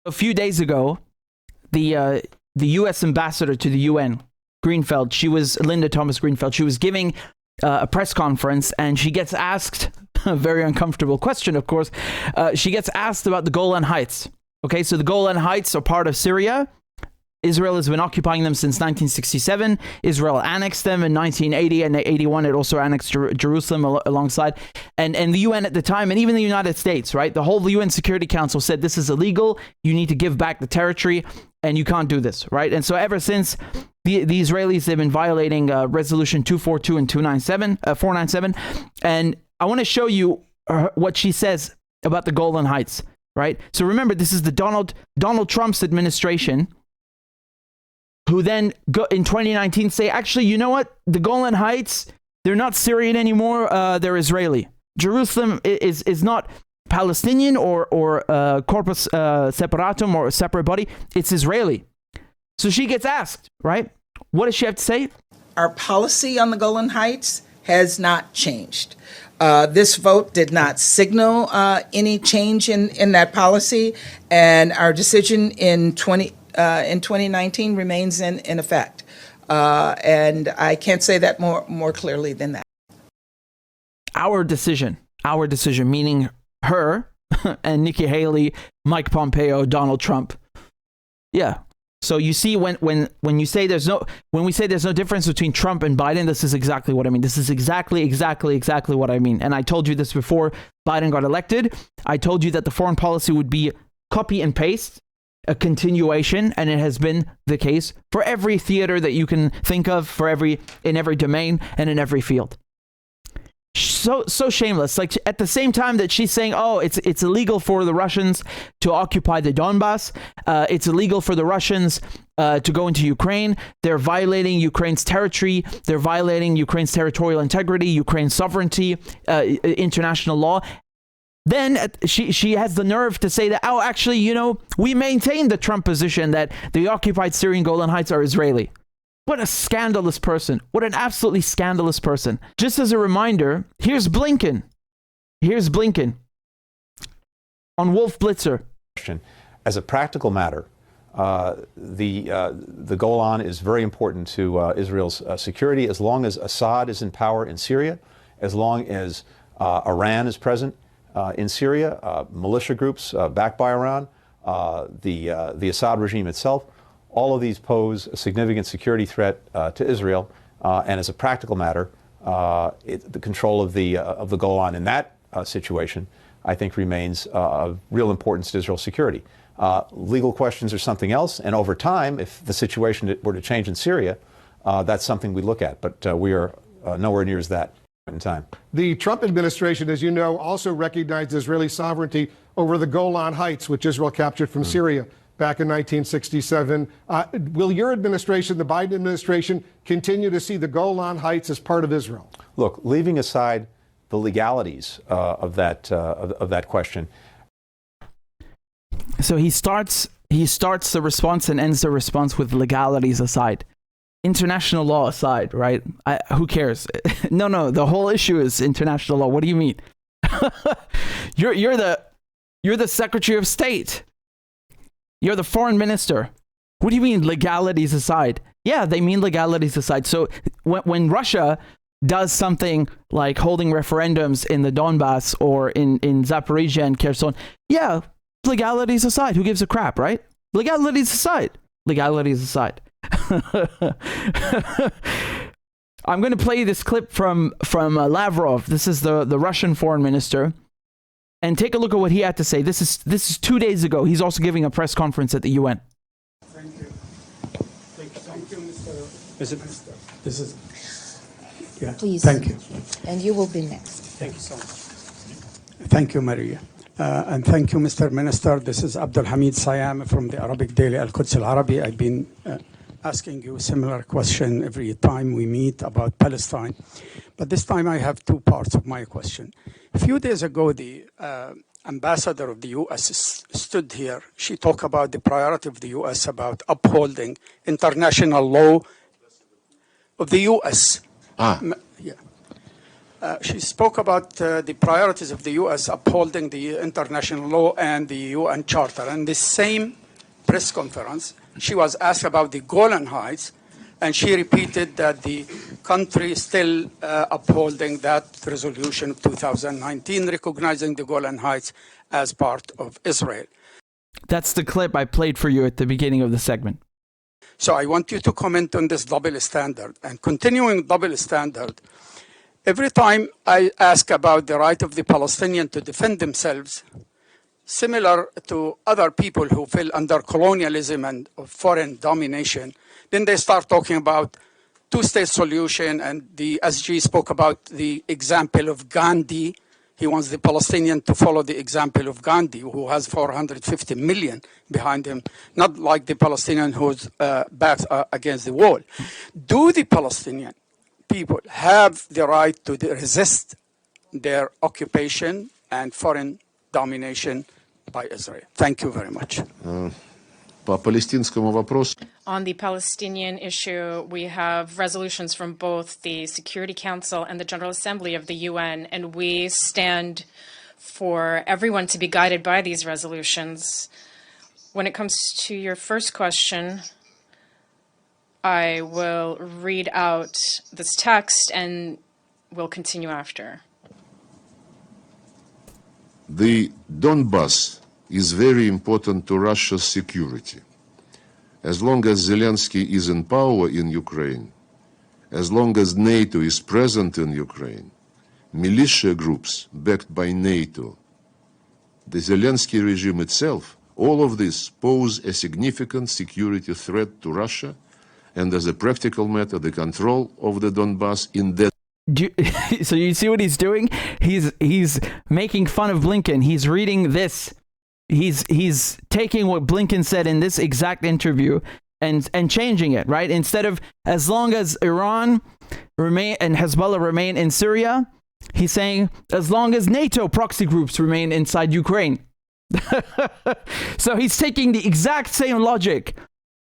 A few days ago, the U.S. ambassador to the UN, Greenfeld, Linda Thomas Greenfeld, she was giving a press conference, and she gets asked a very uncomfortable question, of course. She gets asked about the Golan Heights. Okay, so the Golan Heights are part of Syria. Israel has been occupying them since 1967. Israel annexed them in 1980 and 81. It also annexed Jerusalem alongside. And the UN at the time, and even the United States, right? The whole UN Security Council said this is illegal. You need to give back the territory, and you can't do this, right? And so ever since, the Israelis have been violating Resolution 242 and 497. And I want to show you what she says about the Golan Heights, right? So remember, this is the Donald Trump's administration, who then in 2019 say, actually, you know what? The Golan Heights, they're not Syrian anymore. They're Israeli. Jerusalem is not Palestinian or corpus separatum or a separate body. It's Israeli. So she gets asked, right? What does she have to say? Our policy on the Golan Heights has not changed. This vote did not signal any change in that policy, and our decision in 2019 remains in effect. And I can't say that more clearly than that. Our decision, meaning her and Nikki Haley, Mike Pompeo, Donald Trump. Yeah. So you see, when we say there's no difference between Trump and Biden, this is exactly what I mean. This is exactly what I mean. And I told you this before Biden got elected. I told you that the foreign policy would be copy and paste, a continuation, and it has been the case for every theater that you can think of, in every domain and in every field. So shameless. Like, at the same time that she's saying, oh, it's illegal for the Russians to occupy the Donbass, it's illegal for the Russians to go into Ukraine, they're violating Ukraine's territory, they're violating Ukraine's territorial integrity, Ukraine's sovereignty, international law. Then she has the nerve to say that, oh, actually, you know, we maintain the Trump position that the occupied Syrian Golan Heights are Israeli. What a scandalous person. What an absolutely scandalous person. Just as a reminder, here's Blinken. On Wolf Blitzer. As a practical matter, the Golan is very important to Israel's security. As long as Assad is in power in Syria, as long as Iran is present in Syria, militia groups backed by Iran, the Assad regime itself, all of these pose a significant security threat to Israel, and as a practical matter, the control of the Golan in that situation, I think, remains of real importance to Israel's security. Legal questions are something else, and over time, if the situation were to change in Syria, that's something we look at. But we are nowhere near as that in time. The Trump administration, as you know, also recognized Israeli sovereignty over the Golan Heights, which Israel captured from Syria back in 1967. Will your administration, the Biden administration, continue to see the Golan Heights as part of Israel? Look, leaving aside the legalities of that question. So he starts the response and ends the response with legalities aside. International law aside, right? Who cares? No, the whole issue is international law. What do you mean? You're the Secretary of State. You're the foreign minister. What do you mean legalities aside? Yeah, they mean legalities aside. So when Russia does something like holding referendums in the Donbass or in Zaporizhia and Kherson, yeah, legalities aside. Who gives a crap, right? Legalities aside. I'm going to play you this clip from Lavrov. This is the Russian foreign minister. And take a look at what he had to say. This is 2 days ago. He's also giving a press conference at the UN. Thank you. Thank you, Mr. This is. Yeah. Please. Thank you. And you will be next. Thank you so much. Thank you, Maria. And thank you, Mr. Minister. This is Abdul Hamid Sayam from the Arabic daily Al-Quds Al-Arabi. I've been asking you a similar question every time we meet about Palestine. But this time I have two parts of my question. A few days ago, the ambassador of the U.S. stood here. She talked about the priority of the U.S. about upholding international law of the U.S. Ah. Yeah. She spoke about the priorities of the U.S. upholding the international law and the UN Charter. And the same press conference, she was asked about the Golan Heights, and she repeated that the country is still upholding that resolution of 2019, recognizing the Golan Heights as part of Israel. That's the clip I played for you at the beginning of the segment. So I want you to comment on this double standard. And continuing double standard, every time I ask about the right of the Palestinian to defend themselves, similar to other people who fell under colonialism and foreign domination, then they start talking about two-state solution, and the SG spoke about the example of Gandhi. He wants the Palestinian to follow the example of Gandhi, who has 450 million behind him, not like the Palestinian whose backs are against the wall. Do the Palestinian people have the right to resist their occupation and foreign domination by Israel? Thank you very much. По палестинскому вопросу. On the Palestinian issue, we have resolutions from both the Security Council and the General Assembly of the UN, and we stand for everyone to be guided by these resolutions. When it comes to your first question, I will read out this text and we'll continue after. The Donbass is very important to Russia's security. As long as Zelensky is in power in Ukraine, as long as NATO is present in Ukraine, militia groups backed by NATO, the Zelensky regime itself, all of this pose a significant security threat to Russia, and as a practical matter, the control of the Donbass in that. So you see what he's doing? He's making fun of Blinken. He's reading this. He's taking what Blinken said in this exact interview and changing it, right? Instead of as long as Iran remain and Hezbollah remain in Syria, he's saying as long as NATO proxy groups remain inside Ukraine. So he's taking the exact same logic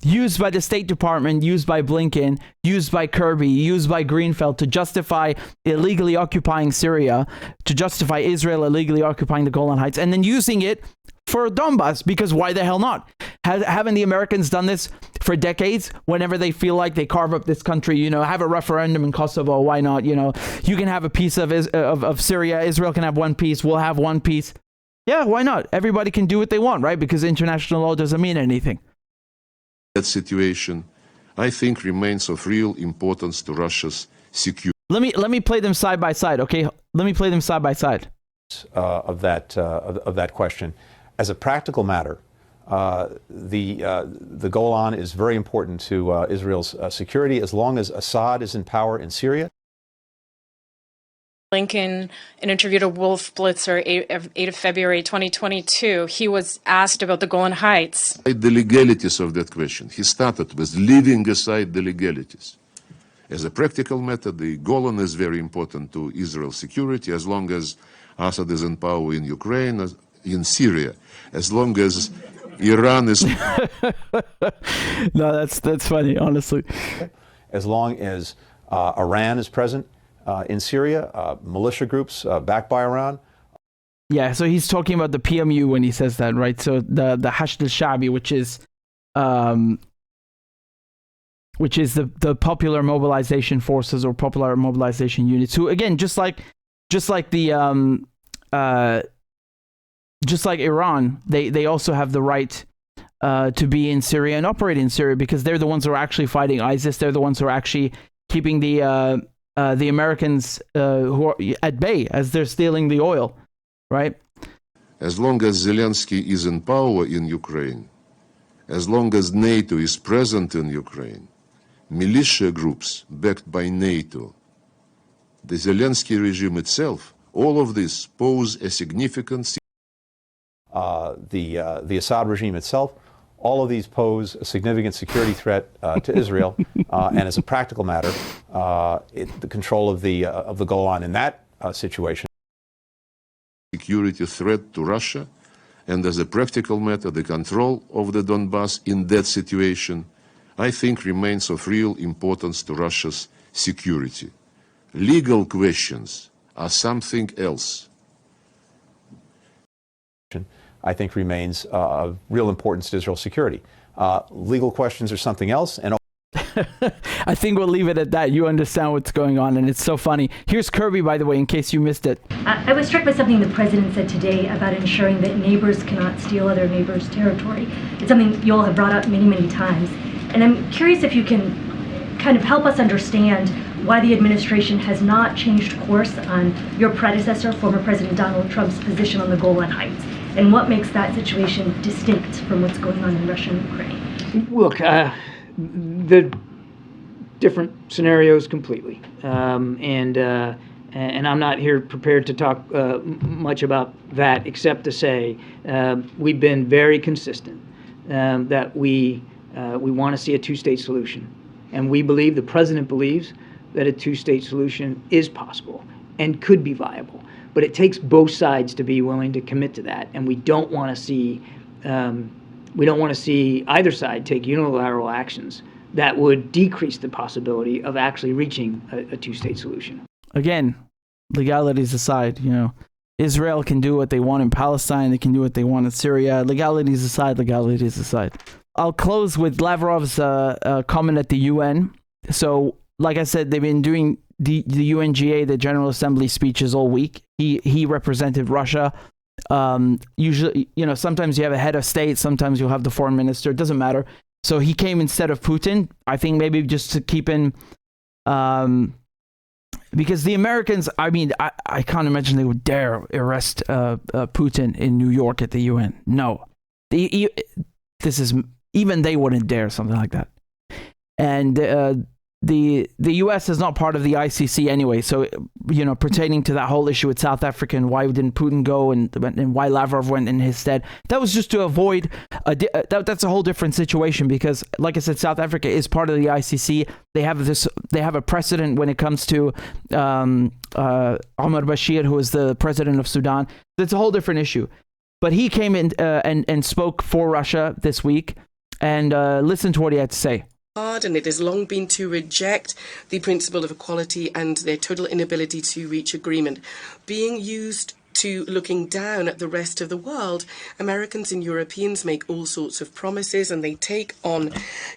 used by the State Department, used by Blinken, used by Kirby, used by Greenwald to justify illegally occupying Syria, to justify Israel illegally occupying the Golan Heights, and then using it for Donbass, because why the hell not? Haven't the Americans done this for decades? Whenever they feel like they carve up this country, you know, have a referendum in Kosovo, why not? You know, you can have a piece of Syria, Israel can have one piece, we'll have one piece. Yeah, why not? Everybody can do what they want, right? Because international law doesn't mean anything. That situation, I think, remains of real importance to Russia's security. Let me play them side by side, okay? Let me play them side by side. Of that question. As a practical matter, the Golan is very important to Israel's security as long as Assad is in power in Syria. Blinken, an interview to Wolf Blitzer, 8 of February 2022, he was asked about the Golan Heights. The legalities of that question. He started with leaving aside the legalities. As a practical matter, the Golan is very important to Israel's security as long as Assad is in power in Ukraine, in Syria, as long as Iran is... No, that's funny, honestly. As long as Iran is present in Syria, militia groups backed by Iran. Yeah, so he's talking about the PMU when he says that, right? So the Hashd al-Shabi, which is the Popular Mobilization Forces or Popular Mobilization Units, who again, just like Iran, they also have the right to be in Syria and operate in Syria because they're the ones who are actually fighting ISIS. They're the ones who are actually keeping the Americans who are at bay as they're stealing the oil, right? As long as Zelensky is in power in Ukraine, as long as NATO is present in Ukraine, militia groups backed by NATO, the Zelensky regime itself, all of this pose a significant... The Assad regime itself, all of these pose a significant security threat to Israel, and as a practical matter, the control of the Golan in that situation. Security threat to Russia, and as a practical matter, the control of the Donbass in that situation, I think, remains of real importance to Russia's security. Legal questions are something else. I think remains of real importance to Israel's security. Legal questions are something else. And I think we'll leave it at that. You understand what's going on, and it's so funny. Here's Kirby, by the way, in case you missed it. I was struck by something the president said today about ensuring that neighbors cannot steal other neighbors' territory. It's something you all have brought up many, many times. And I'm curious if you can kind of help us understand why the administration has not changed course on your predecessor, former President Donald Trump's position on the Golan Heights, and what makes that situation distinct from what's going on in Russia and Ukraine. Look, the different scenarios completely, and I'm not here prepared to talk much about that, except to say we've been very consistent that we want to see a two-state solution, and we believe, the president believes, that a two-state solution is possible and could be viable. But it takes both sides to be willing to commit to that, and we don't want to see either side take unilateral actions that would decrease the possibility of actually reaching a two-state solution. Again, legalities aside, Israel can do what they want in Palestine. They can do what they want in Syria. Legalities aside. I'll close with Lavrov's comment at the UN. So, like I said, they've been doing the UNGA, the General Assembly speeches all week. He represented Russia. Usually, sometimes you have a head of state, sometimes you'll have the foreign minister. It doesn't matter. So he came instead of Putin. I think maybe just to keep in, because the Americans, I can't imagine they would dare arrest Putin in New York at the UN. No, even they wouldn't dare something like that. And the U.S. is not part of the ICC anyway, so pertaining to that whole issue with South Africa and why didn't Putin go and why Lavrov went in his stead, that was just to avoid that's a whole different situation, because like I said, South Africa is part of the ICC. They have a precedent when it comes to Omar Bashir, who is the president of Sudan. That's a whole different issue. But he came in and spoke for Russia this week, and listen to what he had to say. And it has long been to reject the principle of equality and their total inability to reach agreement. Being used to looking down at the rest of the world, Americans and Europeans make all sorts of promises, and they take on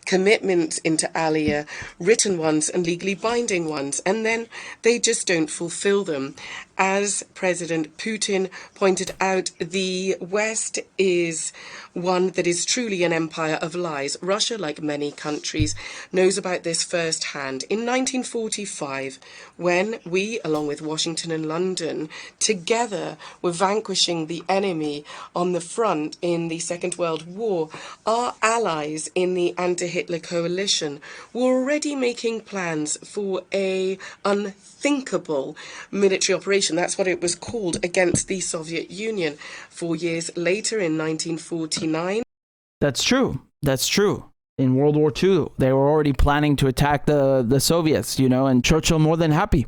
commitments inter alia, written ones and legally binding ones, and then they just don't fulfill them. As President Putin pointed out, the West is one that is truly an empire of lies. Russia, like many countries, knows about this firsthand. In 1945, when we, along with Washington and London, together were vanquishing the enemy on the front in the Second World War, our allies in the anti-Hitler coalition were already making plans for a unthinkable military operation. That's what it was called, against the Soviet Union. 4 years later, in 1949. That's true. In World War II, they were already planning to attack the Soviets, and Churchill more than happy.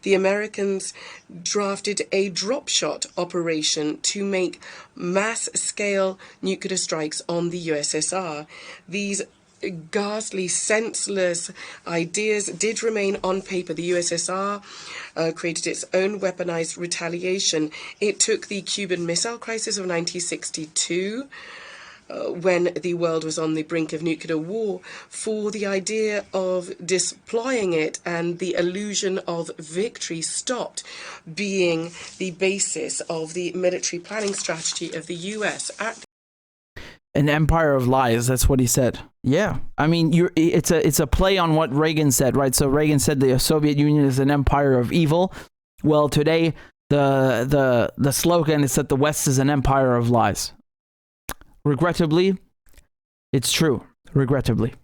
The Americans drafted a drop shot operation to make mass-scale nuclear strikes on the USSR. These ghastly, senseless ideas did remain on paper. The USSR created its own weaponized retaliation. It took the Cuban Missile Crisis of 1962, when the world was on the brink of nuclear war, for the idea of deploying it, and the illusion of victory stopped being the basis of the military planning strategy of the US. An empire of lies. That's what he said. Yeah, it's a play on what Reagan said, right? So Reagan said the Soviet Union is an empire of evil. Well, today the slogan is that the West is an empire of lies. Regrettably, it's true. Regrettably.